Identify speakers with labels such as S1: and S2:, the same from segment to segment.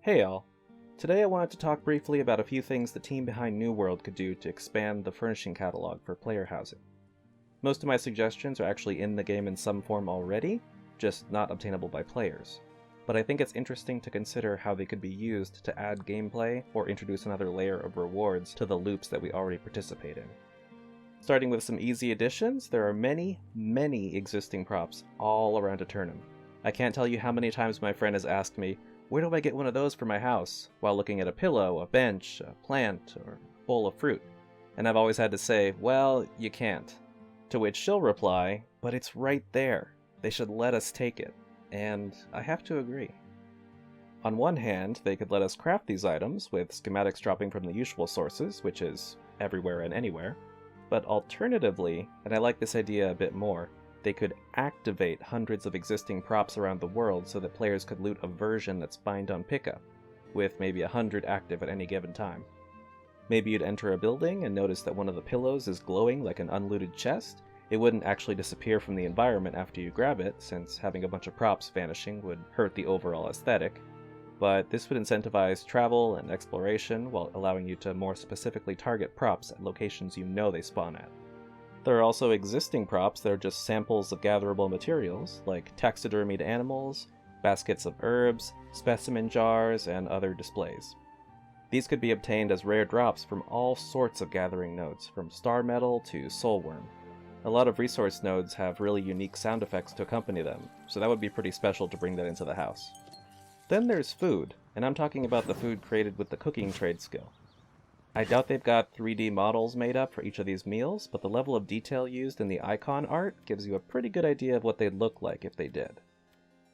S1: Hey all! Today I wanted to talk briefly about a few things the team behind New World could do to expand the furnishing catalog for player housing. Most of my suggestions are actually in the game in some form already, just not obtainable by players. But I think it's interesting to consider how they could be used to add gameplay or introduce another layer of rewards to the loops that we already participate in. Starting with some easy additions, there are many existing props all around Aeternum. I can't tell you how many times my friend has asked me, where do I get one of those for my house, while looking at a pillow, a bench, a plant, or a bowl of fruit? And I've always had to say, well, you can't. To which she'll reply, but it's right there. They should let us take it. And I have to agree. On one hand, they could let us craft these items with schematics dropping from the usual sources, which is everywhere and anywhere. But alternatively, and I like this idea a bit more, they could activate hundreds of existing props around the world so that players could loot a version that's bind on pickup, with maybe 100 active at any given time. Maybe you'd enter a building and notice that one of the pillows is glowing like an unlooted chest. It wouldn't actually disappear from the environment after you grab it, since having a bunch of props vanishing would hurt the overall aesthetic, but this would incentivize travel and exploration while allowing you to more specifically target props at locations you know they spawn at. There are also existing props that are just samples of gatherable materials, like taxidermied animals, baskets of herbs, specimen jars, and other displays. These could be obtained as rare drops from all sorts of gathering nodes, from star metal to soulworm. A lot of resource nodes have really unique sound effects to accompany them, so that would be pretty special to bring that into the house. Then there's food, and I'm talking about the food created with the cooking trade skill. I doubt they've got 3D models made up for each of these meals, but the level of detail used in the icon art gives you a pretty good idea of what they'd look like if they did.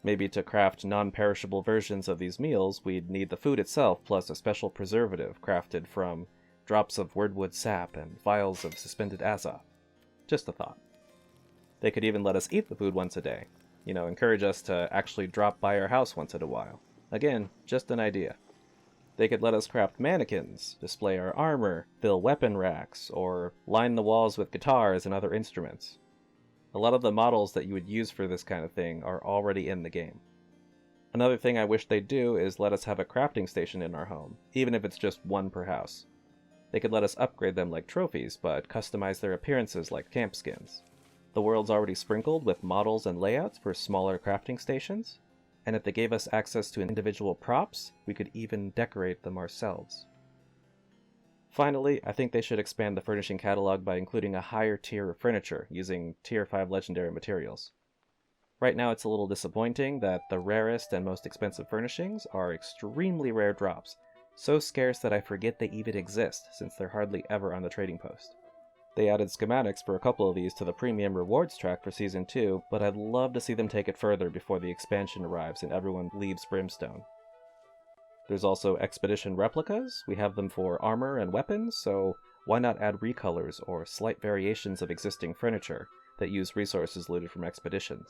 S1: Maybe to craft non-perishable versions of these meals, we'd need the food itself plus a special preservative crafted from drops of wordwood sap and vials of suspended azoth. Just a thought. They could even let us eat the food once a day. Encourage us to actually drop by our house once in a while. Again, just an idea. They could let us craft mannequins, display our armor, fill weapon racks, or line the walls with guitars and other instruments. A lot of the models that you would use for this kind of thing are already in the game. Another thing I wish they'd do is let us have a crafting station in our home, even if it's just one per house. They could let us upgrade them like trophies, but customize their appearances like camp skins. The world's already sprinkled with models and layouts for smaller crafting stations, and if they gave us access to individual props, we could even decorate them ourselves. Finally, I think they should expand the furnishing catalog by including a higher tier of furniture using tier 5 legendary materials. Right now it's a little disappointing that the rarest and most expensive furnishings are extremely rare drops, so scarce that I forget they even exist since they're hardly ever on the trading post. They added schematics for a couple of these to the premium rewards track for Season 2, but I'd love to see them take it further before the expansion arrives and everyone leaves Brimstone. There's also expedition replicas. We have them for armor and weapons, so why not add recolors or slight variations of existing furniture that use resources looted from expeditions?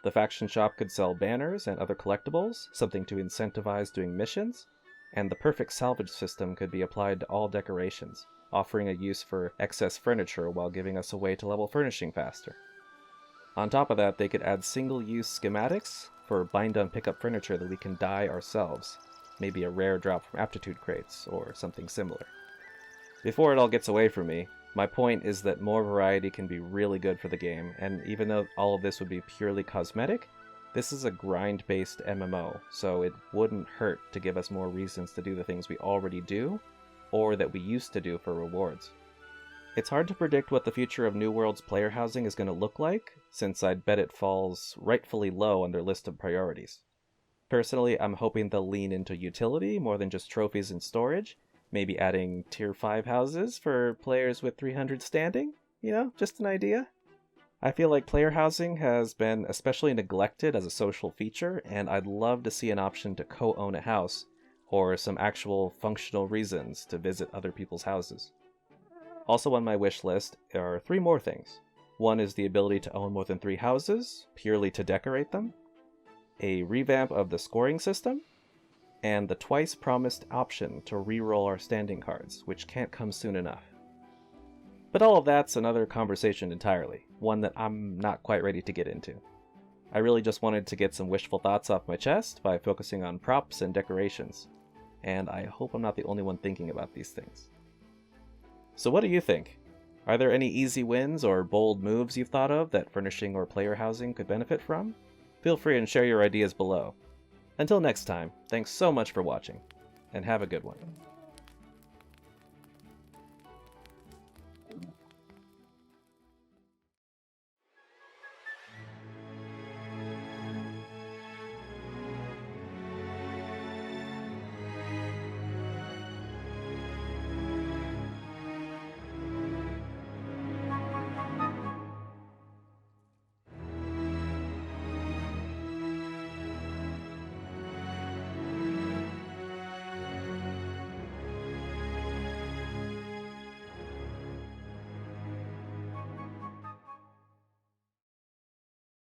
S1: The faction shop could sell banners and other collectibles, something to incentivize doing missions, and the perfect salvage system could be applied to all decorations, offering a use for excess furniture while giving us a way to level furnishing faster. On top of that, they could add single-use schematics for bind-on-pickup furniture that we can dye ourselves, maybe a rare drop from aptitude crates or something similar. Before it all gets away from me, my point is that more variety can be really good for the game, and even though all of this would be purely cosmetic, this is a grind-based MMO, so it wouldn't hurt to give us more reasons to do the things we already do, or that we used to do for rewards. It's hard to predict what the future of New World's player housing is going to look like, since I'd bet it falls rightfully low on their list of priorities. Personally, I'm hoping they'll lean into utility more than just trophies and storage, maybe adding tier 5 houses for players with 300 standing, just an idea. I feel like player housing has been especially neglected as a social feature, and I'd love to see an option to co-own a house, or some actual functional reasons to visit other people's houses. Also on my wish list are 3 more things. One is the ability to own more than 3 houses, purely to decorate them, a revamp of the scoring system, and the twice promised option to reroll our standing cards, which can't come soon enough. But all of that's another conversation entirely, one that I'm not quite ready to get into. I really just wanted to get some wishful thoughts off my chest by focusing on props and decorations, and I hope I'm not the only one thinking about these things. So what do you think? Are there any easy wins or bold moves you've thought of that furnishing or player housing could benefit from? Feel free and share your ideas below. Until next time, thanks so much for watching, and have a good one.